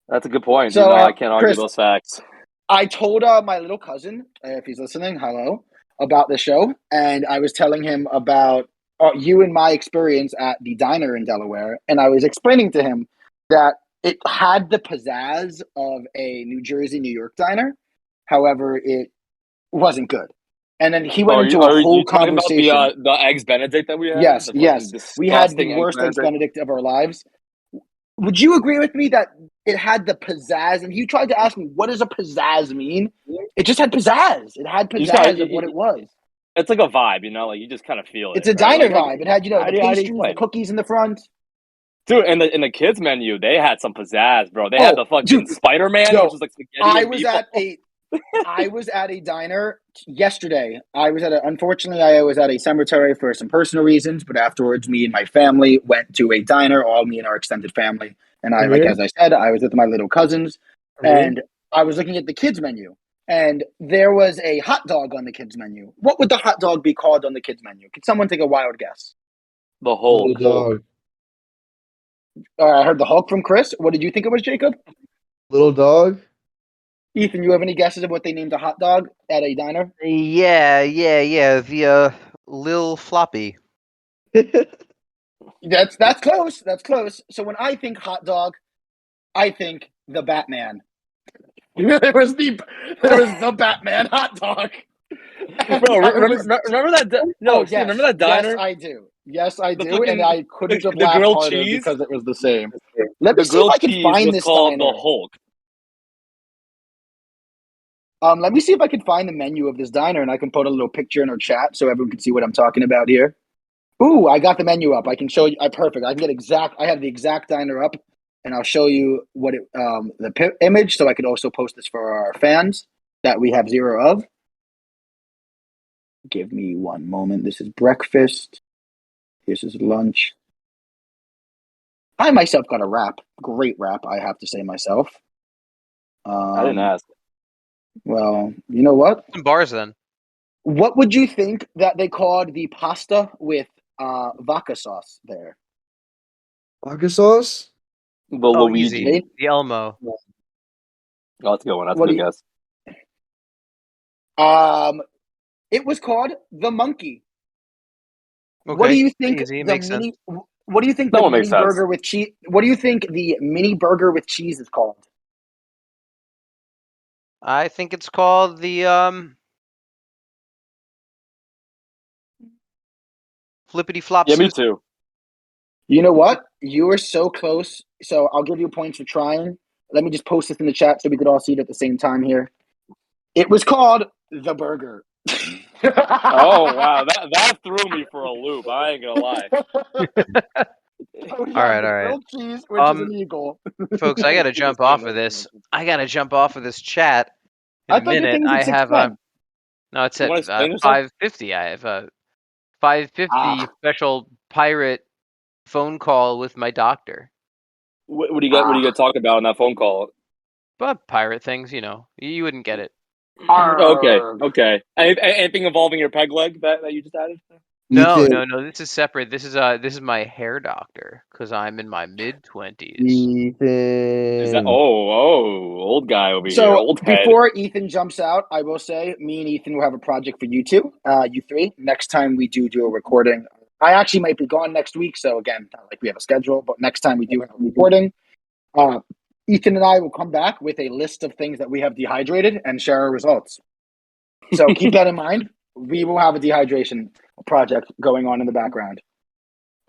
That's a good point. So, I can't argue Chris, those facts. I told my little cousin, if he's listening, hello, about the show, and I was telling him about you and my experience at the diner in Delaware, and I was explaining to him that it had the pizzazz of a New Jersey, New York diner. However, it wasn't good. And then he went into a Are whole you talking about conversation. the eggs Benedict that we had? Yes, The fucking yes. We had the disgusting worst eggs Benedict? Benedict of our lives. Would you agree with me that it had the pizzazz? And he tried to ask me, what does a pizzazz mean? It just had pizzazz. It had You just gotta- pizzazz of what it was. It's like a vibe, like you just kind of feel it. It's a right? diner Like, vibe. It had, the how do you pastries, the explain? cookies in the front. Dude, in the kids menu, they had some pizzazz, bro. They Oh, had the fucking dude. Spider-Man, Yo, which was like spaghetti and meatballs. I was at a diner yesterday. Unfortunately, I was at a cemetery for some personal reasons, but afterwards, me and my family went to a diner, all me and our extended family. And as I said, I was with my little cousins, and I was looking at the kids menu, and there was a hot dog on the kids menu. What would the hot dog be called on the kids menu? Could someone take a wild guess? The Hulk. Little dog. I heard the Hulk from Chris. What did you think it was, Jacob? Little dog? Ethan, you have any guesses of what they named a hot dog at a diner? Yeah. The Lil Floppy. That's close. That's close. So when I think hot dog, I think the Batman. there was the Batman hot dog. Bro, remember that? Yes, remember that diner? Yes, I do. Yes, I do. fucking- And I couldn't have the laughed grilled harder cheese? because it was the same. Let me The see if grilled I can cheese find was this called diner. the Hulk. Let me see if I can find the menu of this diner, and I can put a little picture in our chat so everyone can see what I'm talking about here. Ooh, I got the menu up. I can show you. Perfect. I can get I have the exact diner up, and I'll show you what image. So I could also post this for our fans that we have 0 of. Give me one moment. This is breakfast. This is lunch. I myself got a wrap. Great wrap, I have to say myself. I didn't ask. Well, you know what? Some bars then. What would you think that they called the pasta with vodka sauce there? Vodka sauce? The Oh, Luigi. easy. The Elmo. Oh, that's a good one. That's What a do good you- guess. It was called the monkey. Okay. What do you think Easy. the Makes mini? sense. What do you think That the one mini makes sense. burger with cheese? What do you think the mini burger with cheese is called? I think it's called the flippity flop Yeah, me Susan. too. You know what? You were so close. So I'll give you points for trying. Let me just post this in the chat so we could all see it at the same time here. It was called the burger. Oh wow, that threw me for a loop. I ain't gonna lie. So we All have right, the all right. grilled cheese, which is an eagle. Folks, I gotta jump off of this. I gotta jump off of this chat in I a thought your minute. thing was I at have 6:10. no, it's You at want to explain yourself? 5:50. I have a 5:50 Ah. special pirate phone call with my doctor. What do you get? What do you get to talk about on that phone call? But pirate things, you wouldn't get it. Okay, Arrgh. okay. Anything involving your peg leg that you just added? No, Ethan, no, this is separate. This is my hair doctor because I'm in my mid-20s. Is that Ethan. old guy over here, So old head. before Ethan jumps out, I will say me and Ethan will have a project for you two, you three. Next time we do a recording, I actually might be gone next week. So again, not like we have a schedule, but next time we do have a recording, Ethan and I will come back with a list of things that we have dehydrated and share our results. So keep that in mind. We will have a dehydration project going on in the background.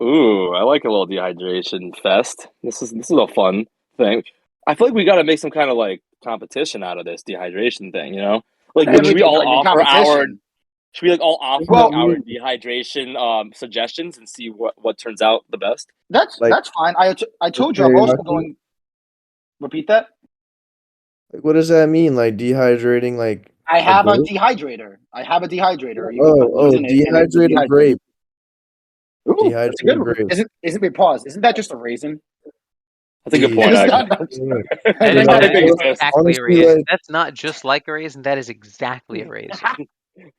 Ooh, I like a little dehydration fest. This is a fun thing. I feel like we got to make some kind of like competition out of this dehydration thing. You know, like should we all offer our? Should we like all offer Well, our dehydration suggestions and see what turns out the best? That's Like- fine. I told you I'm Okay, also I think- going. Repeat that. Like, what does that mean? Like dehydrating? Like I have a grape? dehydrator. I have a dehydrator. You can put Oh, things in it and it will dehydrated dehydrate. grape. Ooh, that's a Dehydrated good. grape. Isn't wait, pause? Isn't that just a raisin? That's a good point. It's Actually. not- That You is, know, that is Honestly, exactly a honestly, raisin. like- That's not just like a raisin. That is exactly a raisin.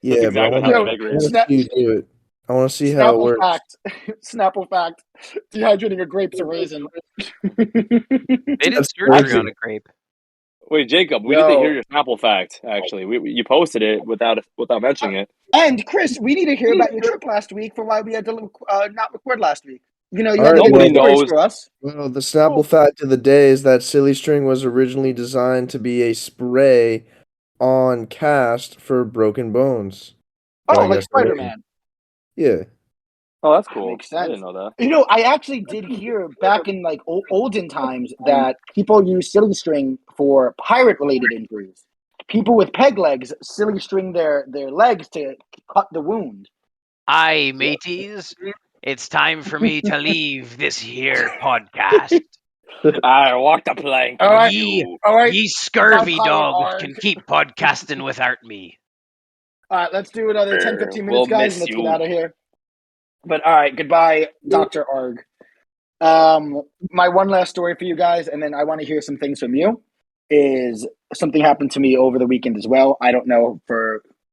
Yeah, That's but exactly I how Yo, they make want to raisins. see you do it. I want to see how it Snapple works. fact. Snapple fact. Dehydrating a grape's a raisin. They did That's surgery crazy. on a grape. Wait, Jacob, we Yo. need to hear your Snapple fact. Actually, you posted it without mentioning it. And Chris, we need to hear about your trip last week for why we had to not record last week. You All had right, to get nobody the stories knows. for us. Well, the Snapple fact of the day is that silly string was originally designed to be a spray on cast for broken bones. Oh, Well, I like guess Spider-Man. Yeah. Oh, that's That cool. makes I sense. didn't know that. I actually did hear back in like olden times that people use silly string for pirate-related injuries. People with peg legs silly string their legs to cut the wound. Aye, mateys. It's time for me to leave this here podcast. I walked the plank. All right. Ye, All right. ye scurvy Bye, Pirate dogs Arg. can keep podcasting without me. All right, let's do another 10, 15 minutes, We'll guys, miss and let's you. get out of here. But all right, goodbye, Dr. Arg. My one last story for you guys, and then I want to hear some things from you, is something happened to me over the weekend as well. I don't know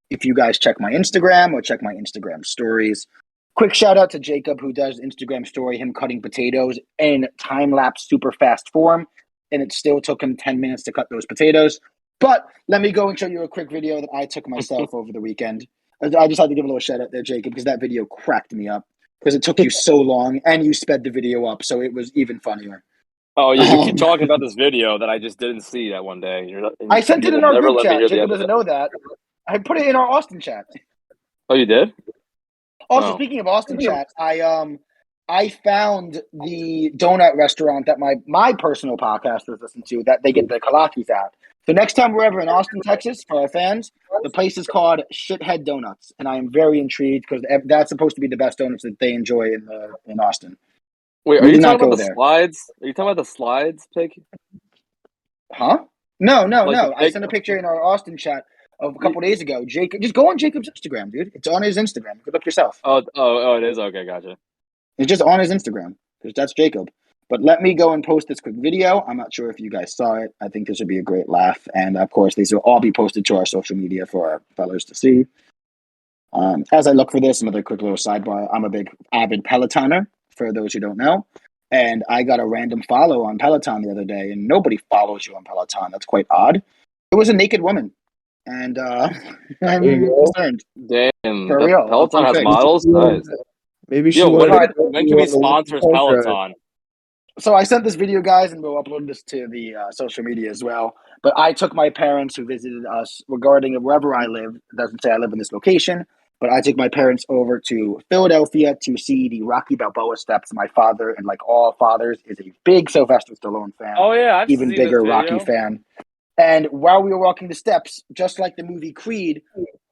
if you guys check my Instagram or check my Instagram stories. Quick shout out to Jacob, who does Instagram story, him cutting potatoes in time-lapse super fast form, and it still took him 10 minutes to cut those potatoes. But let me go and show you a quick video that I took myself over the weekend. I just had to give a little shout out there, Jacob, because that video cracked me up because it took you so long and you sped the video up, so it was even funnier. Oh yeah, you keep talking about this video that I just didn't see that one day. I sent it in our never group let me chat. hear the Jacob end of doesn't it. know that. I put it in our Austin chat. Oh, you did? Also, Oh. speaking of Austin chat, I found the donut restaurant that my personal podcasters listen to that they get the kolaches at. So next time we're ever in Austin, Texas, for our fans, the place is called Shithead Donuts, and I am very intrigued because that's supposed to be the best donuts that they enjoy in Austin. Wait, We are you did not talking about go the there. slides? Are you talking about the slides, Pig? Huh? No. Like the I big- sent a picture in our Austin chat of a couple days ago. Jacob, just go on Jacob's Instagram, dude. It's on his Instagram. Good look yourself. Oh, it is? Okay, gotcha. It's just on his Instagram because that's Jacob. But let me go and post this quick video. I'm not sure if you guys saw it. I think this would be a great laugh. And of course, these will all be posted to our social media for our fellows to see. As I look for this, another quick little sidebar. I'm a big avid Pelotoner, for those who don't know. And I got a random follow on Peloton the other day, and nobody follows you on Peloton. That's quite odd. It was a naked woman. And I'm There you go. concerned. Damn, For real, Peloton I'll has fix. models? Nice. Maybe she Yo, wanted to throw when you can we on the sponsor little punk ride. Peloton? So I sent this video, guys, and we'll upload this to the social media as well. But I took my parents who visited us regarding wherever I live. It doesn't say I live in this location, but I took my parents over to Philadelphia to see the Rocky Balboa steps. My father, and like all fathers, is a big Sylvester Stallone fan, Oh yeah, I've even seen this bigger Rocky video. fan. And while we were walking the steps, just like the movie Creed,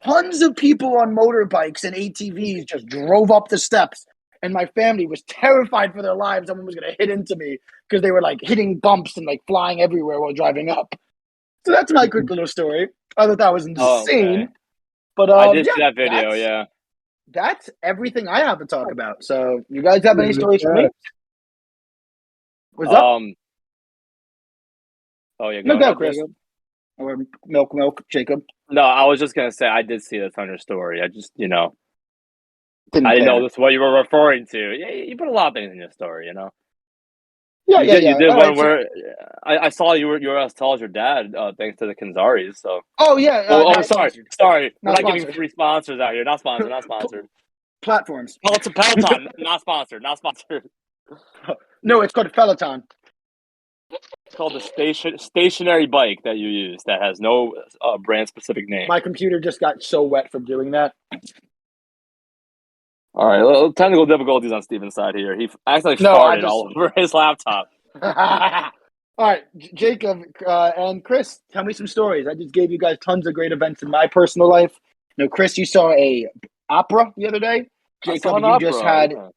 tons of people on motorbikes and ATVs just drove up the steps. And my family was terrified for their lives. Someone was going to hit into me because they were like hitting bumps and like flying everywhere while driving up. So that's my quick little story. I thought that was Oh, insane. okay. But I did yeah, see that video. Yeah. that's everything I have to talk about. So you guys have any stories for me? What's up? Oh yeah. No, Go go, ahead, Chris. Jacob. Or milk, Jacob. No, I was just gonna say I did see this on your story. I just I didn't care. know this is what you were referring to. Yeah, you put a lot of things in your story. Yeah. You did All one right, so, where I saw you were as tall as your dad, thanks to the Kanzaris. So oh yeah. not Sorry. we're Not not giving sponsored. free sponsors out here. Not sponsored. Not sponsored. Platforms. Peloton, not sponsored. Not sponsored. No, it's called Peloton. It's called the stationary bike that you use that has no brand specific name. My computer just got so wet from doing that. All right, little technical difficulties on Steven's side here. He actually No, I farted just- all over his laptop. All right, Jacob and Chris, tell me some stories. I just gave you guys tons of great events in my personal life. You know, Chris, you saw a opera the other day. I Jacob, saw an you opera, just had. yeah.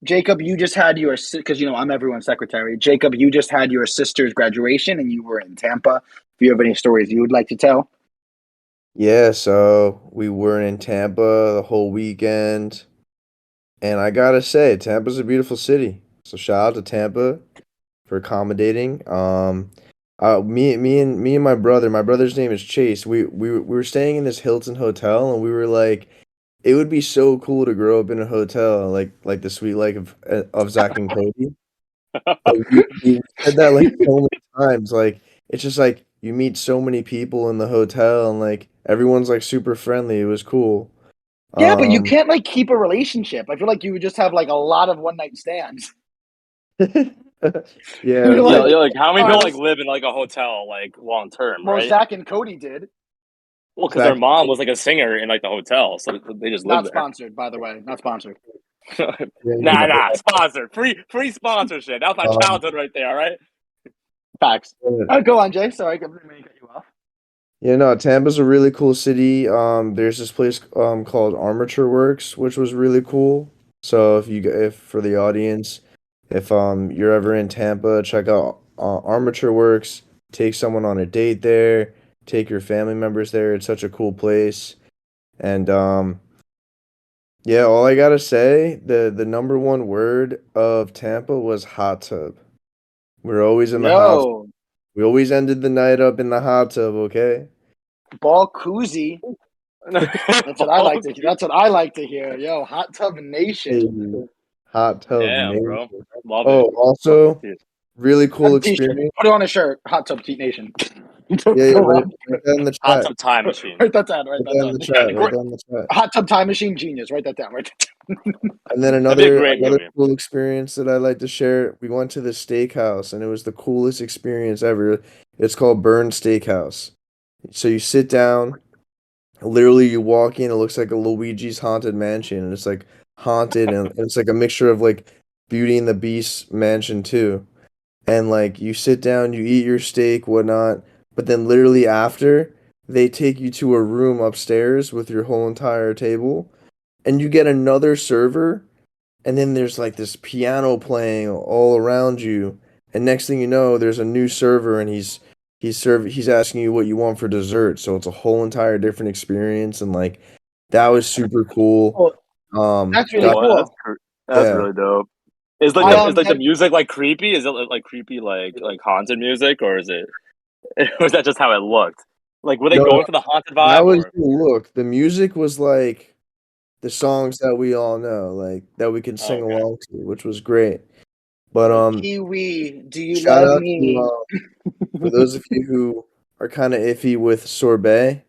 Jacob, you just had your because I'm everyone's secretary. Jacob, you just had your sister's graduation, and you were in Tampa. If you have any stories you would like to tell, Yeah, so we were in Tampa the whole weekend, and I gotta say, Tampa's a beautiful city. So shout out to Tampa for accommodating. Me and my brother. My brother's name is Chase. We were staying in this Hilton hotel, and we were like, it would be so cool to grow up in a hotel like the Sweet Life of Zach and Cody. We said that like so many times. Like it's just like you meet so many people in the hotel, and like everyone's like super friendly. It was cool. yeah, but you Um, can't like keep a relationship. I feel like you would just have like a lot of one night stands. yeah, Like, Like how many people uh, like live in like a hotel like long term, Well, right? Zach and Cody did. Well, because their Zach- mom was like a singer in like the hotel, so they just Not lived sponsored, by the way. Not sponsored. there. yeah, Nah, sponsored, free sponsorship. That was my Um, childhood right there. All right. Facts. yeah. Go on, Jay. Sorry, I didn't mean to cut you off. Yeah, no, Tampa's a really cool city. There's this place called Armature Works, which was really cool. So if for the audience, if you're ever in Tampa, check out Armature Works. Take someone on a date there. Take your family members there. It's such a cool place. And yeah, all I gotta say, the number one word of Tampa was hot tub. We're always in the hot. Yo, We always ended the night up in the hot tub. Okay. ball koozie. That's what I like to. That's what I like to hear. Yo, hot tub nation. Hey, hot tub Damn, nation. bro. Love Oh, it. also Dude. really cool That's a t-shirt. experience. Put it on a shirt. Hot tub nation. Yeah, write that in the Hot chat. tub time machine. Write that down. Write Write that that in the down. chat. Write that in the chat. Hot tub time machine genius. Write that down. Write that down. And then That'd be a great another movie. cool experience that I'd like to share. We went to the steakhouse and it was the coolest experience ever. It's called Burn Steakhouse. So you sit down, literally you walk in, it looks like a Luigi's Haunted Mansion, and it's like haunted and it's like a mixture of like Beauty and the Beast mansion too. And like you sit down, you eat your steak, whatnot, but then literally after they take you to a room upstairs with your whole entire table, and you get another server, and then there's like this piano playing all around you, and next thing you know, there's a new server, and he's asking you what you want for dessert, so it's a whole entire different experience, and like that was super cool. That's really got- cool. That's Yeah. really dope. Is like I, is like the have- music like creepy? Is it like creepy like haunted music, or is it or is that just how it looked? Like were they No, going for the haunted That vibe? was Or? the look. The music was like the songs that we all know, like that we can sing Okay. along to, which was great. But Kiwi, do you shout love out me? to for those of you who are kind of iffy with sorbet,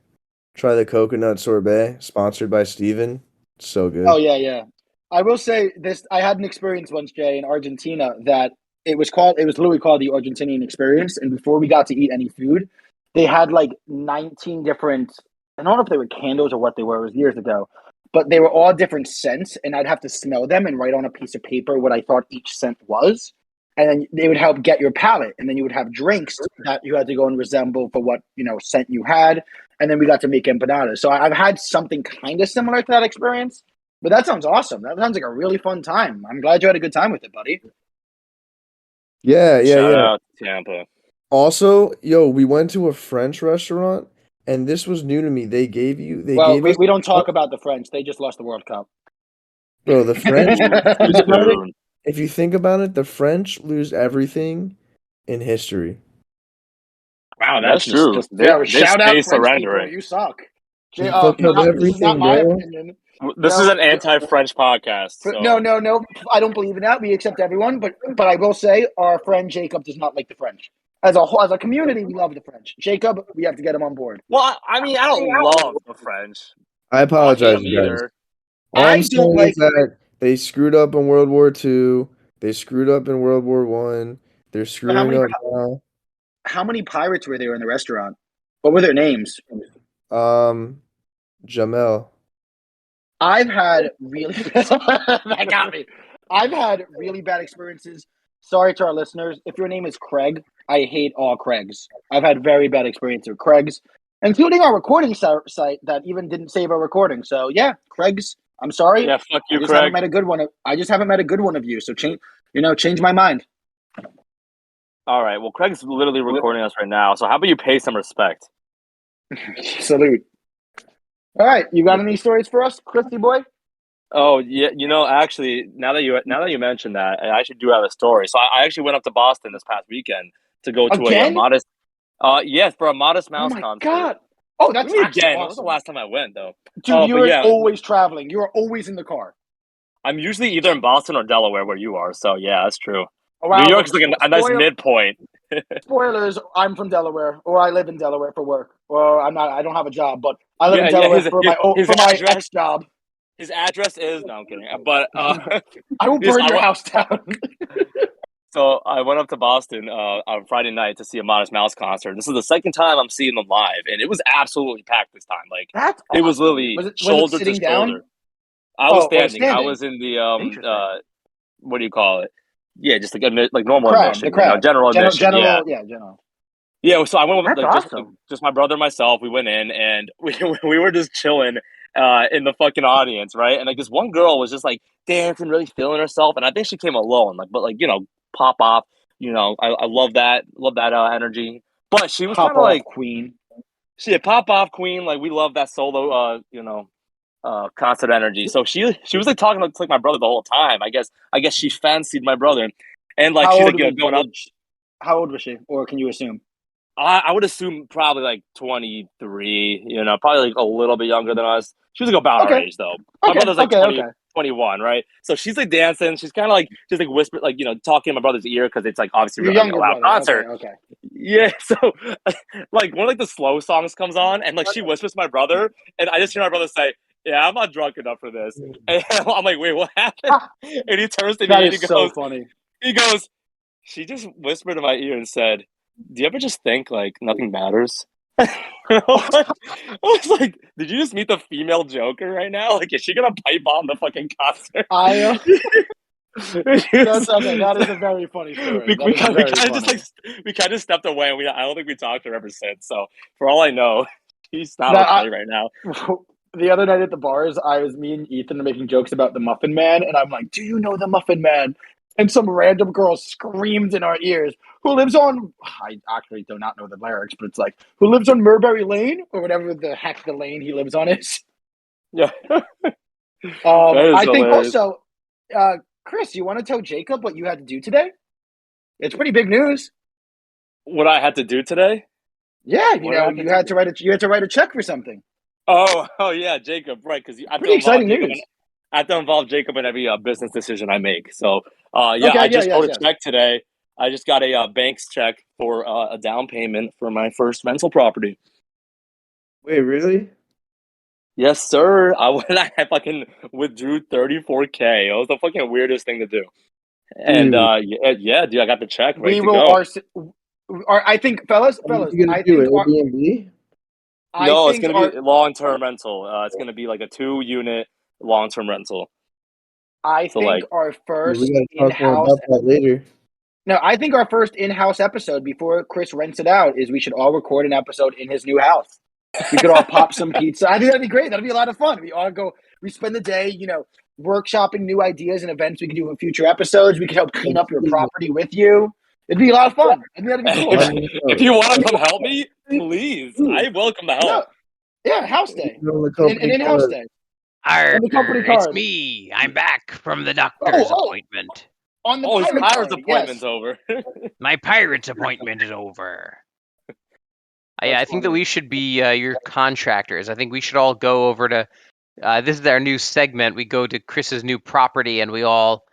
try the coconut sorbet, sponsored by Steven. So good. Oh yeah. I will say this: I had an experience once, Jay, in Argentina that it was literally called the Argentinian experience. And before we got to eat any food, they had like 19 different. I don't know if they were candles or what they were. It was years ago, but they were all different scents, and I'd have to smell them and write on a piece of paper what I thought each scent was, and then they would help get your palate. And then you would have drinks that you had to go and resemble for what scent you had, and then we got to make empanadas. So I've had something kind of similar to that experience. But that sounds awesome. That sounds like a really fun time. I'm glad you had a good time with it, buddy. Yeah, yeah, Shout yeah. out to Tampa. Also, we went to a French restaurant, and this was new to me. They gave us We don't talk about the French. They just lost the World Cup. bro, the French. Think about it. Dude. If you think about it, the French lose everything in history. Wow, That's true. Shout out stay French people. surrendering. You suck. They fucked up This is everything, not my bro. opinion. This No. is an anti-French podcast. So. No. I don't believe in that. We accept everyone, but I will say our friend Jacob does not like the French. As a community, we love the French. Jacob, we have to get him on board. Well, I mean, I don't love the French. I apologize, Me you guys. either. All I I'm don't saying like- is that they screwed up in World War II. They screwed up in World War One. They're screwing up now. How many pirates were there in the restaurant? What were their names? Jamel. I've had really that got me. I've had really bad experiences. Sorry to our listeners. If your name is Craig, I hate all Craigs. I've had very bad experiences with Craigs, including our recording site that even didn't save our recording. So yeah, Craigs, I'm sorry. Yeah, fuck you, I just Craig. haven't met a good one. I just haven't met a good one of you. So change my mind. All right. Well, Craig's literally recording us right now. So how about you pay some respect? Salute. All right, you got any stories for us, Christy boy? Oh yeah, actually, now that you mentioned that, I actually do have a story. So I actually went up to Boston this past weekend to go to a Again? modest, yes, for a Modest Mouse Oh my concert. god! Oh, that's Again. actually That was awesome. the last time I went, though. Dude, you but are yeah. always traveling. You are always in the car. I'm usually either in Boston or Delaware, where you are. So yeah, that's true. Oh, wow. New York's like a nice midpoint. Spoilers, I'm from Delaware, or I live in Delaware for work. Or I don't have a job, but I live in Delaware for my address- ex job. His address is no, I'm kidding. But I will burn your house down. So I went up to Boston on Friday night to see a Modest Mouse concert. This is the second time I'm seeing them live, and it was absolutely packed this time. Like That's it was awesome. literally Was it shoulder sitting to down? shoulder. I was Oh, or standing. I standing. was in the Interesting. what do you call it? Yeah, just like normal Crowd, admission. the crowd. General admission. General. Yeah, so I went with That's awesome. just my brother and myself. We went in and we were just chilling in the fucking audience, right? And like this one girl was just like dancing, really feeling herself, and I think she came alone, but pop off. I love that energy. But she was kind of like queen. she a pop off queen. Like we love that solo, concert energy. So she was like talking to like my brother the whole time. I guess she fancied my brother, and like she's like going up. How old was she, or can you assume? I would assume probably like 23, probably like a little bit younger than us. She was like about our age though. My brother's like 21, right? So she's like dancing. She's kind of like just like whisper, like, talking in my brother's ear because it's like obviously Your really younger a loud brother. concert. Okay. Yeah. So like one of like the slow songs comes on and like she whispers to my brother and I just hear my brother say, "Yeah, I'm not drunk enough for this." And I'm like, "Wait, what happened?" And he turns to me and he goes, so funny. He goes, "She just whispered in my ear and said, do you ever just think like nothing matters?" I was like, did you just meet the female Joker right now? Like, is she gonna pipe bomb the fucking concert? That's okay. That is a very funny story. We kind of just stepped away, and I don't think we talked to her ever since. So, for all I know, she's not okay right now. The other night at the bars, me and Ethan are making jokes about the Muffin Man, and I'm like, "Do you know the Muffin Man?" And some random girl screamed in our ears, who lives on, I actually do not know the lyrics, but it's like, who lives on Murbury Lane, or whatever the heck the lane he lives on is. Yeah. I think also, Chris, you want to tell Jacob what you had to do today? It's pretty big news. What I had to do today? Yeah, you had to write a check for something. Oh yeah, Jacob, right? Because pretty exciting news. I have to involve Jacob in every business decision I make. So, I just wrote a check today. I just got a bank's check for a down payment for my first rental property. Wait, really? Yes, sir. I fucking withdrew 34K. It was the fucking weirdest thing to do. And yeah, dude, I got the check ready We to will. go. I think, fellas. What are you gonna do? Airbnb? I No, it's think gonna be long-term rental. It's gonna be like a 2-unit long-term rental. I So think like, our Yeah, first we gotta talk more in-house. about that later. No, I think our first in-house episode before Chris rents it out is we should all record an episode in his new house. We could all pop some pizza. I think that'd be great. That'd be a lot of fun. We all go. We spend the day, workshopping new ideas and events we can do in future episodes. We could help clean up your property with you. It'd be a lot of fun. I think that'd be cool. if you want to come help me, please, I welcome the help. Yeah, house day, On the an company in-house card. day. Arr, On the company it's card. me. I'm back from the doctor's Oh. appointment. On the Oh, his pirate pirate's card, appointment's yes. over. My pirate's appointment is over. Yeah, That's I think that funny. we should be your contractors. I think we should all go over to. This is our new segment. We go to Chris's new property, and we all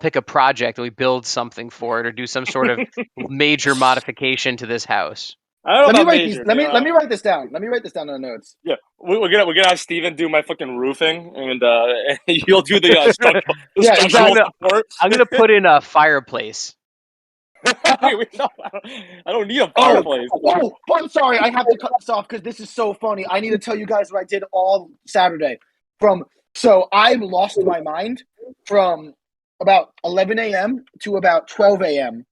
pick a project and we build something for it, or do some sort of major modification to this house. I don't know Let me about write major. these. Let me write this down. Let me write this down in the notes. Yeah, we're gonna have Steven do my fucking roofing, and you'll do the structural, Yeah, exactly. support. I'm gonna put in a fireplace. I don't need a Oh, fireplace. I'm sorry. I have to cut this off because this is so funny. I need to tell you guys what I did all Saturday. So I lost my mind from about 11 a.m. to about 12 a.m.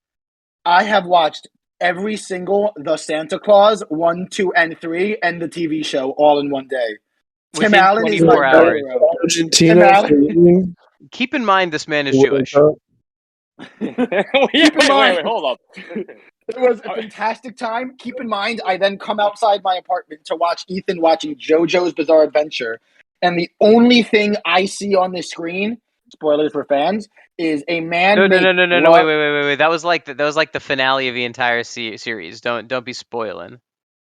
I have watched every single The Santa Claus 1, 2, and 3 and the TV show all in one day. Tim Within Allen is my 24 hours. hero. Argentina Allen. for living. Keep in mind, this man is World Jewish. Cup. Keep in mind- wait, hold up. It was a fantastic time. Keep in mind, I then come outside my apartment to watch Ethan watching JoJo's Bizarre Adventure. And the only thing I see on the screen, spoilers for fans, is a man. No, wait. That was like the finale of the entire series. Don't be spoiling.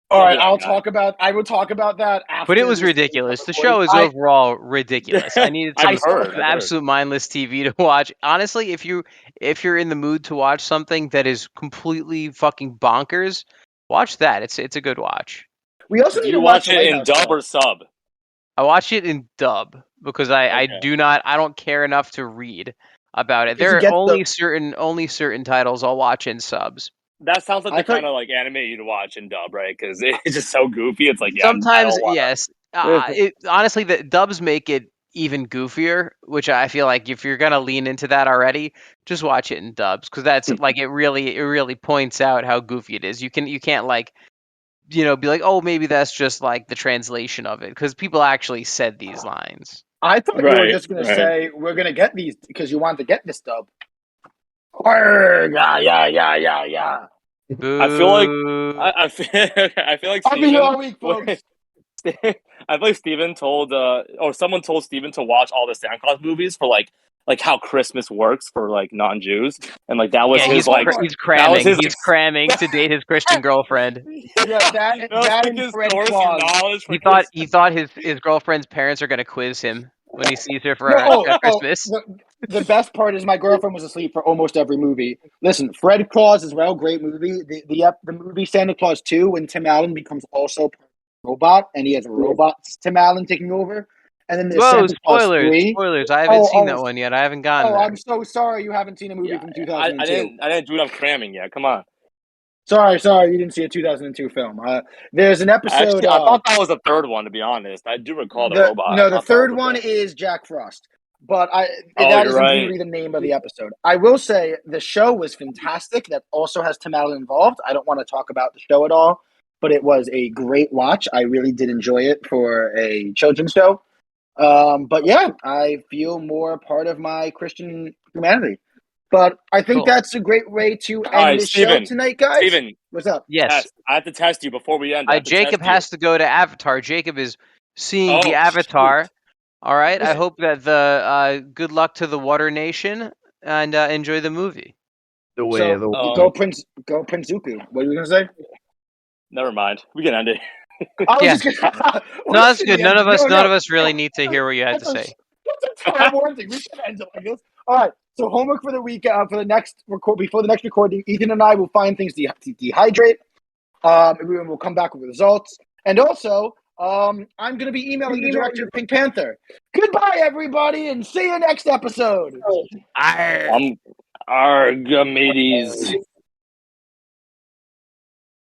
All right, Yeah, I will talk about that after. But it was this ridiculous. The recording. show is overall ridiculous. I needed some I've heard. absolute mindless TV to watch. Honestly, if you're in the mood to watch something that is completely fucking bonkers, watch that. It's a good watch. We also Do need you to watch watch it in Lighthouse dub Club. or sub? I watch it in dub because I Okay. don't care enough to read about it. Did you There are get only certain titles I'll watch in subs. That sounds like I the thought- kind of like anime you'd watch in dub, right? Because it's just so goofy. It's like, yeah, Sometimes, I don't wanna. yes. Honestly, the dubs make it even goofier, which I feel like if you're gonna lean into that already, just watch it in dubs because that's like it really points out how goofy it is. You can't like be like, oh, maybe that's just like the translation of it because people actually said these lines. I thought you were Right, just going right. to say we're going to get these because you wanted to get this dub. Yeah. I feel like Boo. I feel I feel like I'll be here all Steven. week, folks. I feel like Steven told or someone told Steven to watch all the Santa Claus movies for like how Christmas works for like non-Jews, and like that was Yeah, his he's like he's that was cramming. his He's cramming to date his Christian girlfriend. Yeah, that was and like his Fred source of Claus. knowledge for He thought his girlfriend's parents are gonna quiz him when he sees her for Christmas. The best part is my girlfriend was asleep for almost every movie. Listen, Fred Claus as well, great movie. The movie Santa Claus 2 when Tim Allen becomes also a robot and he has a robot Tim Allen taking over. And then the Whoa, Santa Claus 3. spoilers! I haven't seen that one yet. I haven't gotten there. I'm so sorry you haven't seen a movie from 2002. I didn't do enough cramming yet. Come on. Sorry, you didn't see a 2002 film. There's an episode. Actually, I thought that was the third one. To be honest, I do recall the robot. No, the third one is Jack Frost, but that you're isn't right. really the name of the episode. I will say the show was fantastic. That also has Tim Allen involved. I don't want to talk about the show at all, but it was a great watch. I really did enjoy it for a children's show. But yeah, I feel more part of my Christian humanity. But I think that's a great way to end the show tonight, guys. Steven, what's up? Yes, I have to test you before we end. Jacob has to go to Avatar. Jacob is seeing the Avatar. Shoot. All right. I hope that the good luck to the Water Nation and enjoy the movie. The way of the Go Prince Zuko. What are you gonna say? Never mind. We can end it. I was Yeah. just gonna, No, that's good. None of us really need to hear what you had to say. That's a terrible thing. We should end it like this. All right. So homework for the week for the next before the next recording. Ethan and I will find things to dehydrate. We'll come back with results. And also, I'm going to be emailing the director of Pink Panther. Goodbye, everybody, and see you next episode. Argamides.